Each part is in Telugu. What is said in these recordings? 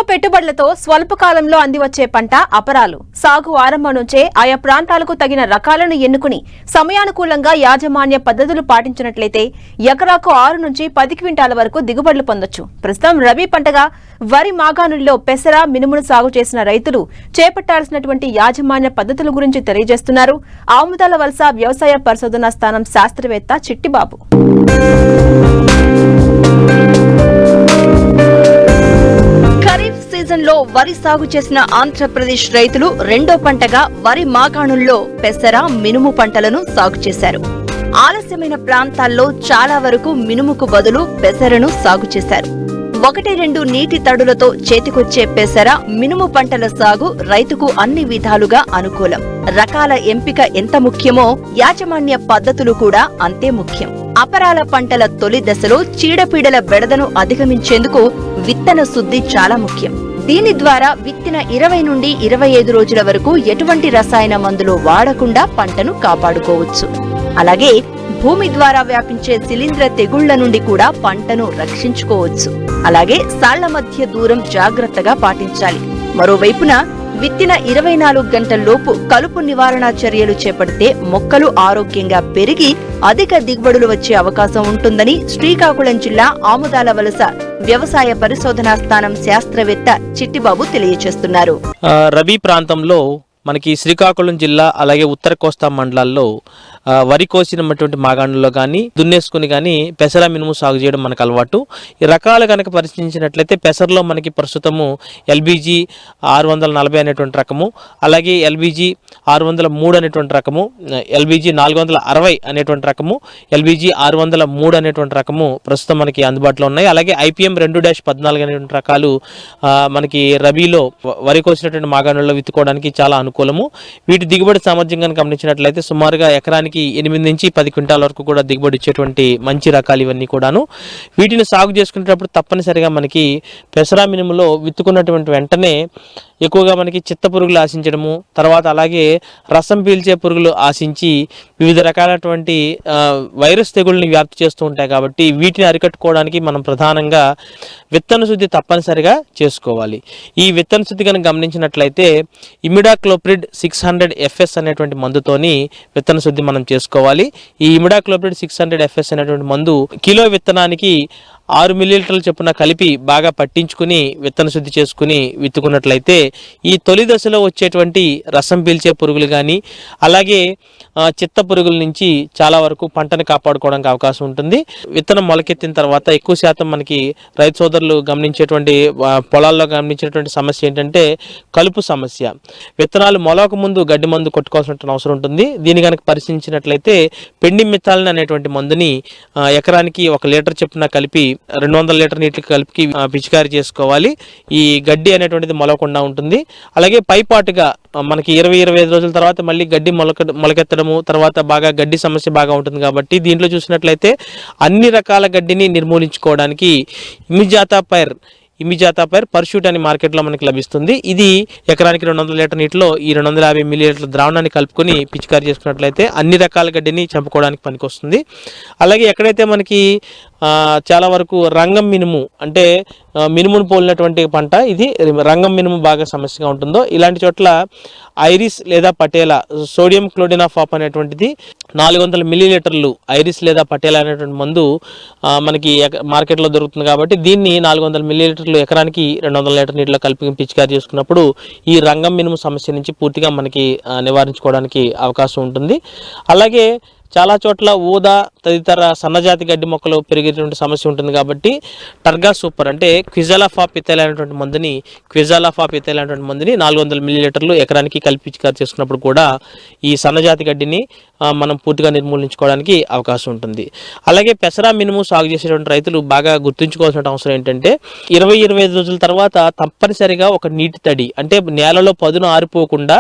పెట్టుబడులతో స్వల్ప కాలంలో అందివచ్చే పంట అపరాలు. సాగు ఆరంభం నుంచే ఆయా ప్రాంతాలకు తగిన రకాలను ఎన్నుకుని సమయానుకూలంగా యాజమాన్య పద్ధతులు పాటించినట్లయితే ఎకరాకు 6 నుంచి 10 క్వింటాల వరకు దిగుబడులు పొందొచ్చు. ప్రస్తుతం రబీ పంటగా వరి మాగాణుల్లో పెసర, మినుమును సాగు చేసిన రైతులు చేపట్టాల్సినటువంటి యాజమాన్య పద్ధతుల గురించి తెలియజేస్తున్నారు ఆముదాల వలస వ్యవసాయ పరిశోధనా స్థానం శాస్త్రవేత్త చిట్టిబాబు. సీజన్లో వరి సాగు చేసిన ఆంధ్రప్రదేశ్ రైతులు రెండో పంటగా వరి మాగాణుల్లో పెసర, మినుము పంటలను సాగు చేశారు. ఆలస్యమైన ప్రాంతాల్లో చాలా వరకు మినుముకు బదులు పెసరను సాగు చేశారు. 1-2 నీటి తడులతో చేతికొచ్చే పెసర, మినుము పంటల సాగు రైతుకు అన్ని విధాలుగా అనుకూలం. రకాల ఎంపిక ఎంత ముఖ్యమో యాజమాన్య పద్ధతులు కూడా అంతే ముఖ్యం. అపరాల పంటల తొలి దశలో చీడపీడల బెడదను అధిగమించేందుకు విత్తన శుద్ధి చాలా ముఖ్యం. దీని ద్వారా విత్తిన 20 నుండి 25 రోజుల వరకు ఎటువంటి రసాయన మందులు వాడకుండా పంటను కాపాడుకోవచ్చు. అలాగే భూమి ద్వారా వ్యాపించే శిలీంధ్ర తెగుళ్ల నుండి కూడా పంటను రక్షించుకోవచ్చు. అలాగే సాళ్ల మధ్య దూరం జాగ్రత్తగా పాటించాలి. మరోవైపున విత్తిన 24 గంటల్లోపు కలుపు నివారణ చర్యలు చేపడితే మొక్కలు ఆరోగ్యంగా పెరిగి అధిక దిగుబడులు వచ్చే అవకాశం ఉంటుందని శ్రీకాకుళం జిల్లా ఆముదాల వలస వ్యవసాయ పరిశోధనా స్థానం శాస్త్రవేత్త చిట్టిబాబు తెలియజేస్తున్నారు. రబీ ప్రాంతంలో మనకి శ్రీకాకుళం జిల్లా అలాగే ఉత్తర కోస్తా మండలాల్లో వరి కోసినటువంటి మాగాణుల్లో కానీ దున్నేసుకుని కానీ పెసర, మినుము సాగు చేయడం మనకు అలవాటు. ఈ రకాలు కనుక పరిశీలించినట్లయితే పెసరలో మనకి ప్రస్తుతము LBG 640 అనేటువంటి రకము, అలాగే LBG 603 అనేటువంటి రకము, LBG 460 అనేటువంటి రకము, LBG 603 అనేటువంటి రకము ప్రస్తుతం మనకి అందుబాటులో ఉన్నాయి. అలాగే IPM 2-14 అనేటువంటి రకాలు మనకి రబీలో వరి కోసినటువంటి మాగాణుల్లో విత్తుకోవడానికి చాలా అనుకూలము. వీటి దిగుబడి సామర్థ్యం కనుక గమనించినట్లయితే సుమారుగా ఎకరానికి 8 నుంచి 10 క్వింటాల వరకు కూడా దిగుబడి ఇచ్చేటువంటి మంచి రకాలు ఇవన్నీ కూడాను. వీటిని సాగు చేసుకునేటప్పుడు తప్పనిసరిగా మనకి పెసర, మినుములో విత్తుకున్నటువంటి వెంటనే ఎక్కువగా మనకి చిత్త పురుగులు ఆశించడము, తర్వాత అలాగే రసం పీల్చే పురుగులు ఆశించి వివిధ రకాలైనటువంటి వైరస్ తెగుళ్ళని వ్యాప్తి చేస్తూ ఉంటాయి. కాబట్టి వీటిని అరికట్టుకోవడానికి మనం ప్రధానంగా విత్తన శుద్ధి తప్పనిసరిగా చేసుకోవాలి. ఈ విత్తన శుద్ధి కనుక గమనించినట్లయితే ఇమిడాక్లోప్రిడ్ 600 FS అనేటువంటి మందుతోని విత్తన శుద్ధి మనం చేసుకోవాలి. ఈ ఇమిడాక్లోప్రిడ్ 600 FS అనేటువంటి మందు కిలో విత్తనానికి 6 మిల్లీలీటర్ల చొప్పున కలిపి బాగా పట్టించుకుని విత్తన శుద్ధి చేసుకుని విత్తుకున్నట్లయితే ఈ తొలి దశలో వచ్చేటువంటి రసం పీల్చే పురుగులు కానీ అలాగే చిత్త పురుగుల నుంచి చాలా వరకు పంటను కాపాడుకోవడానికి అవకాశం ఉంటుంది. విత్తనం మొలకెత్తిన తర్వాత ఎక్కువ శాతం మనకి రైతు సోదరులు గమనించేటువంటి పొలాల్లో గమనించేటువంటి సమస్య ఏంటంటే కలుపు సమస్య. విత్తనాలు మొలక ముందు గడ్డి మందు కొట్టుకోవాల్సిన అవసరం ఉంటుంది. దీన్ని కనుక పరిశీలించినట్లయితే పెండిమిథాలిన్ అనేటువంటి మందుని ఎకరానికి 1 లీటర్ చొప్పున కలిపి 200 లీటర్ నీటికి కలిపి పిచికారీ చేసుకోవాలి. ఈ గడ్డి అనేటువంటిది మొలకుండా ఉంటుంది. అలాగే పైపాటుగా మనకి 20-25 రోజుల తర్వాత మళ్ళీ గడ్డి మొలకెత్తడము, తర్వాత బాగా గడ్డి సమస్య బాగా ఉంటుంది. కాబట్టి దీంట్లో చూసినట్లయితే అన్ని రకాల గడ్డిని నిర్మూలించుకోవడానికి ఇమిజాతాపైర్ పర్షూట్ అని మార్కెట్లో మనకి లభిస్తుంది. ఇది ఎకరానికి 200 లీటర్ నీటిలో ఈ 250 మిల్లీలీటర్ల ద్రావణాన్ని కలుపుకొని పిచికారీ చేసుకున్నట్లయితే అన్ని రకాల గడ్డిని చంపుకోవడానికి పనికొస్తుంది. అలాగే ఎక్కడైతే మనకి చాలా వరకు రంగం మినుము అంటే మినుమును పోలినటువంటి పంట ఇది రంగం మినుము బాగా సమస్యగా ఉంటుందో ఇలాంటి చోట్ల ఐరిస్ లేదా పటేలా సోడియం క్లోడినాఫాప్ అనేటువంటిది 400 మిల్లీలీటర్లు ఐరిస్ లేదా పటేలా అనేటువంటి మందు మనకి మార్కెట్లో దొరుకుతుంది. కాబట్టి దీన్ని 400 మిల్లీలీటర్లు ఎకరానికి 200 లీటర్ నీటిలో కలిపి పిచికారీ చేసుకున్నప్పుడు ఈ రంగం మినుము సమస్య నుంచి పూర్తిగా మనకి నివారించుకోవడానికి అవకాశం ఉంటుంది. అలాగే చాలా చోట్ల ఊదా తదితర సన్నజాతి గడ్డి మొక్కలు పెరిగేటువంటి సమస్య ఉంటుంది. కాబట్టి టర్గా సూపర్ అంటే క్విజాలాఫాప్ ఇథైల్ అనేటువంటి మందుని 400 మిల్లీలీటర్లు ఎకరానికి కలిపి పిచికారీ చేసుకున్నప్పుడు కూడా ఈ సన్నజాతి గడ్డిని మనం పూర్తిగా నిర్మూలించుకోవడానికి అవకాశం ఉంటుంది. అలాగే పెసర, మినుము సాగు చేసేటువంటి రైతులు బాగా గుర్తుంచుకోవాల్సిన అవసరం ఏంటంటే 20-25 రోజుల తర్వాత తప్పనిసరిగా ఒక నీటి తడి అంటే నేలలో పదును ఆరిపోకుండా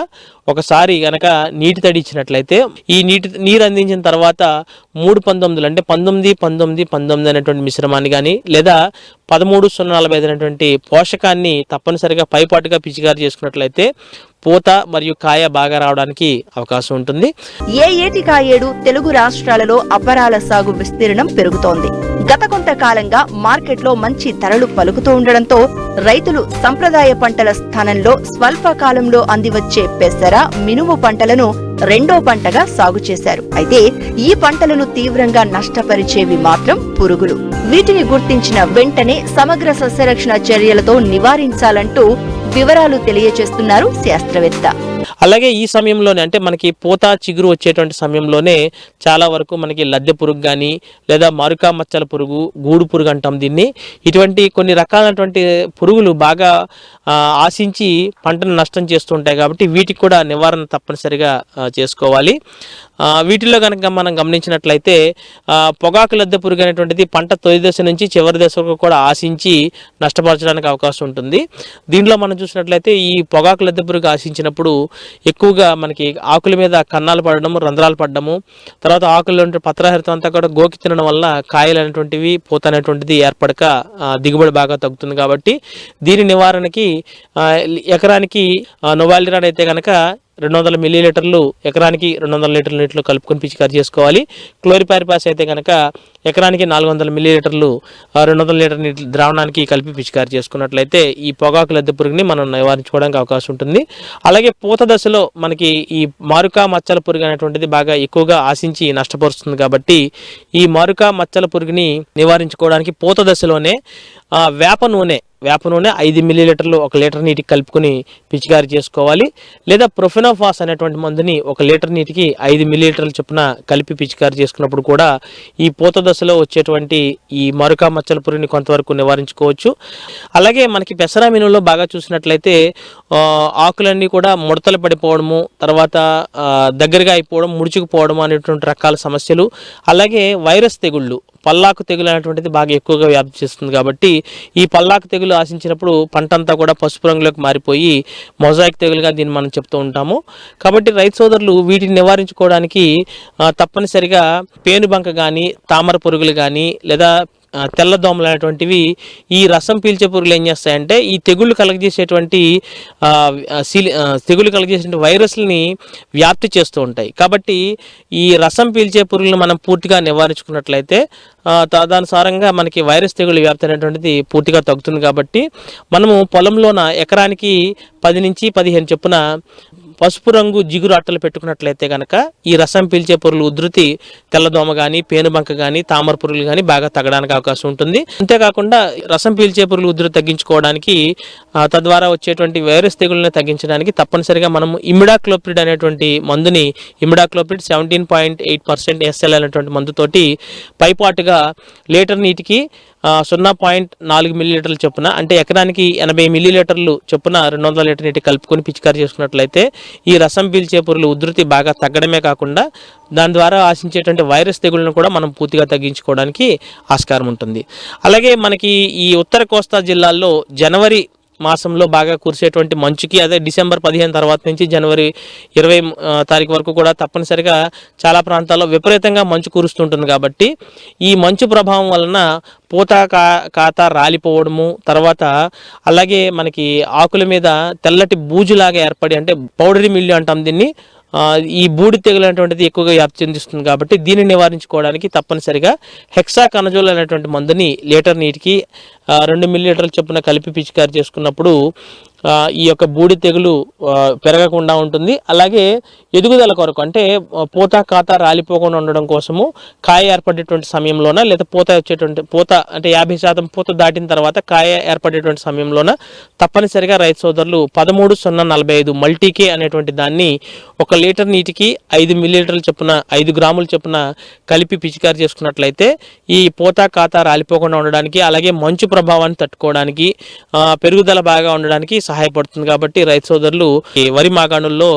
ఒకసారి గనక నీటి తడి ఇచ్చినట్లయితే ఈ నీరు అందించిన తర్వాత 3-19 అంటే 19-19-19 అనేటువంటి మిశ్రమాన్ని కానీ లేదా 13-0-45 అనేటువంటి పోషకాన్ని తప్పనిసరిగా పైపాటుగా పిచికారీ చేసుకున్నట్లయితే పూత మరియు కాయ బాగా రావడానికి అవకాశం ఉంటుంది. ఏ ఏటికా ఏడు తెలుగు రాష్ట్రాలలో అపరాల సాగు విస్తీర్ణం పెరుగుతోంది. గత కొంతకాలంగా మార్కెట్లో మంచి ధరలు పలుకుతూ ఉండడంతో రైతులు సంప్రదాయ పంటల స్థానంలో స్వల్పకాలంలో అందివచ్చే పెసర, మినుము పంటలను రెండో పంటగా సాగు చేశారు. అయితే ఈ పంటలను తీవ్రంగా నష్టపరిచేవి మాత్రం పురుగులు. వీటిని గుర్తించిన వెంటనే సమగ్ర సస్యరక్షణ చర్యలతో నివారించాలంటూ వివరాలు తెలియజేస్తున్నారు శాస్త్రవేత్త. అలాగే ఈ సమయంలోనే అంటే మనకి పూత చిగురు వచ్చేటువంటి సమయంలోనే చాలా వరకు మనకి లద్దె పురుగు కానీ లేదా మరుకా మచ్చల పురుగు, గూడు పురుగు అంటాం దీన్ని, ఇటువంటి కొన్ని రకాలైనటువంటి పురుగులు బాగా ఆశించి పంటను నష్టం చేస్తుంటాయి. కాబట్టి వీటికి కూడా నివారణ తప్పనిసరిగా చేసుకోవాలి. వీటిలో కనుక మనం గమనించినట్లయితే పొగాకు లద్దె పురుగు అనేటువంటిది పంట తొలి దశ నుంచి చివరి దశ వరకు కూడా ఆశించి నష్టపరచడానికి అవకాశం ఉంటుంది. దీంట్లో మనం చూసినట్లయితే ఈ పొగాకు లద్దె పురుగు ఆశించినప్పుడు ఎక్కువగా మనకి ఆకుల మీద కన్నాలు పడడము, రంధ్రాలు పడడము, తర్వాత ఆకుల్లో పత్రహరితం అంతా కూడా గోకి తినడం వల్ల కాయలు అనేటువంటివి, పూత అనేటువంటిది ఏర్పడక దిగుబడి బాగా తగ్గుతుంది. కాబట్టి దీని నివారణకి ఎకరానికి నొవాలిరాన్ అయితే కనుక 200 మిల్లీలీటర్లు ఎకరానికి 200 లీటర్ల నీటిలో కలుపుకొని పిచికారి చేసుకోవాలి. క్లోరిపారిపాస్ అయితే కనుక ఎకరానికి 400 మిల్లీలీటర్లు 200 లీటర్ నీటి ద్రావణానికి కలిపి పిచికారి చేసుకున్నట్లయితే ఈ పొగాకు లద్దె పురుగుని మనం నివారించుకోవడానికి అవకాశం ఉంటుంది. అలాగే పూత దశలో మనకి ఈ మారుకా మచ్చల పురుగు అనేటువంటిది బాగా ఎక్కువగా ఆశించి నష్టపరుస్తుంది. కాబట్టి ఈ మారుకా మచ్చల పురుగుని నివారించుకోవడానికి పూత దశలోనే వేప నూనె 5 మిల్లీలీటర్లు 1 లీటర్ నీటికి కలుపుకొని పిచికారి చేసుకోవాలి. లేదా ప్రొఫెనోఫాస్ అనేటువంటి మందుని 1 లీటర్ నీటికి 5 మిల్లీలీటర్ల చొప్పున కలిపి పిచికారి చేసుకున్నప్పుడు కూడా ఈ పూత దశలో వచ్చేటువంటి ఈ మరుకా మచ్చల పురుగుని కొంతవరకు నివారించుకోవచ్చు. అలాగే మనకి పెసర మినుములో బాగా చూసినట్లయితే ఆకులన్నీ కూడా ముడతలు పడిపోవడము, తర్వాత దగ్గరగా అయిపోవడం, ముడుచుకుపోవడం అనేటువంటి రకాల సమస్యలు, అలాగే వైరస్ తెగుళ్ళు, పల్లాకు తెగులు అనేటువంటిది బాగా ఎక్కువగా వ్యాప్తి చేస్తుంది. కాబట్టి ఈ పల్లాకు తెగులు ఆశించినప్పుడు పంట అంతా కూడా పసుపు రంగులోకి మారిపోయి మొజాయిక్ తెగులుగా దీన్ని మనం చెప్తూ ఉంటాము. కాబట్టి రైతు సోదరులు వీటిని నివారించుకోవడానికి తప్పనిసరిగా పేనుబంక కానీ, తామర పురుగులు కానీ, లేదా తెల్లదోమలు అనేటువంటివి ఈ రసం పీల్చే పురుగులు ఏం చేస్తాయంటే ఈ తెగుళ్ళు కలగజేసేటువంటి వైరస్లని వ్యాప్తి చేస్తూ ఉంటాయి. కాబట్టి ఈ రసం పీల్చే పురుగులను మనం పూర్తిగా నివారించుకున్నట్లయితే తదనుసారంగా మనకి వైరస్ తెగులు వ్యాప్తి అనేటువంటిది పూర్తిగా తగ్గుతుంది. కాబట్టి మనము పొలంలోన ఎకరానికి 10 నుంచి 15 చొప్పున పసుపు రంగు జిగురు అట్టలు పెట్టుకున్నట్లయితే కనుక ఈ రసం పీల్చే పురుగులు ఉధృతి, తెల్లదోమ కానీ, పేనుబంక కానీ, తామర పురుగులు కానీ బాగా తగ్గడానికి అవకాశం ఉంటుంది. అంతేకాకుండా రసం పీల్చే పురుగులు ఉధృతి తగ్గించుకోవడానికి తద్వారా వచ్చేటువంటి వైరస్ తెగుళ్ళని తగ్గించడానికి తప్పనిసరిగా మనం ఇమిడాక్లోప్రిడ్ అనేటువంటి మందుని, ఇమిడాక్లోప్రిడ్ 17.8% SL అనేటువంటి మందుతోటి పైపాటుగా లీటర్ నీటికి 0.4 మిల్లీలీటర్ల చొప్పున, అంటే ఎకరానికి 80 మిల్లీలీటర్లు చొప్పున 200 లీటర్ నీటి కలుపుకొని పిచికారి చేసుకున్నట్లయితే ఈ రసం పీల్చే పురుగుల ఉధృతి బాగా తగ్గడమే కాకుండా దాని ద్వారా ఆశించేటువంటి వైరస్ తెగుళ్ళను కూడా మనం పూర్తిగా తగ్గించుకోవడానికి ఆస్కారం ఉంటుంది. అలాగే మనకి ఈ ఉత్తర కోస్తా జిల్లాల్లో జనవరి మాసంలో బాగా కురిసేటువంటి మంచుకి, అదే డిసెంబర్ 15 తర్వాత నుంచి జనవరి 20 తారీఖు వరకు కూడా తప్పనిసరిగా చాలా ప్రాంతాల్లో విపరీతంగా మంచు కురుస్తుంటుంది. కాబట్టి ఈ మంచు ప్రభావం వలన పూత కాత రాలిపోవడము, తర్వాత అలాగే మనకి ఆకుల మీద తెల్లటి బూజులాగా ఏర్పడి, అంటే పౌడరీ మిల్లు అంటాం దీన్ని, ఈ బూడి తెగులు అనేటువంటిది ఎక్కువగా వ్యాప్తి చెందిస్తుంది. కాబట్టి దీన్ని నివారించుకోవడానికి తప్పనిసరిగా హెక్సాకనజోల్ అనేటువంటి మందుని లీటర్ నీటికి 2 మిల్లీలీటర్ల చొప్పున కలిపి పిచికారి చేసుకున్నప్పుడు ఈ యొక్క బూడి తెగులు పెరగకుండా ఉంటుంది. అలాగే ఎదుగుదల కొరకు, అంటే పూత కాత రాలిపోకుండా ఉండడం కోసము కాయ ఏర్పడేటువంటి సమయంలోన, లేదా పూత అంటే 50% పూత దాటిన తర్వాత కాయ ఏర్పడేటువంటి సమయంలోన తప్పనిసరిగా రైతు సోదరులు 13-0-45 మల్టీకే అనేటువంటి దాన్ని 1 లీటర్ నీటికి 5 మిల్లీలీటర్ల చొప్పున 5 గ్రాముల చొప్పున కలిపి పిచికారి చేసుకున్నట్లయితే ఈ పూత కాత రాలిపోకుండా ఉండడానికి, అలాగే మంచు ప్రభావాన్ని తట్టుకోవడానికి, పెరుగుదల బాగా ఉండడానికి సహాయపడుతుంది. కాబట్టి రైతు సోదరులు ఈ వరి మాగాణుల్లో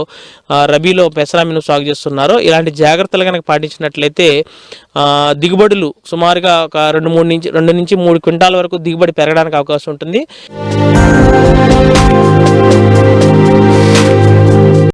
రబీలో పెసర మినుము సాగు చేస్తున్నారో ఇలాంటి జాగ్రత్తలు కనుక పాటించినట్లయితే దిగుబడులు సుమారుగా ఒక 2 నుంచి 3 క్వింటాల వరకు దిగుబడి పెరగడానికి అవకాశం ఉంటుంది.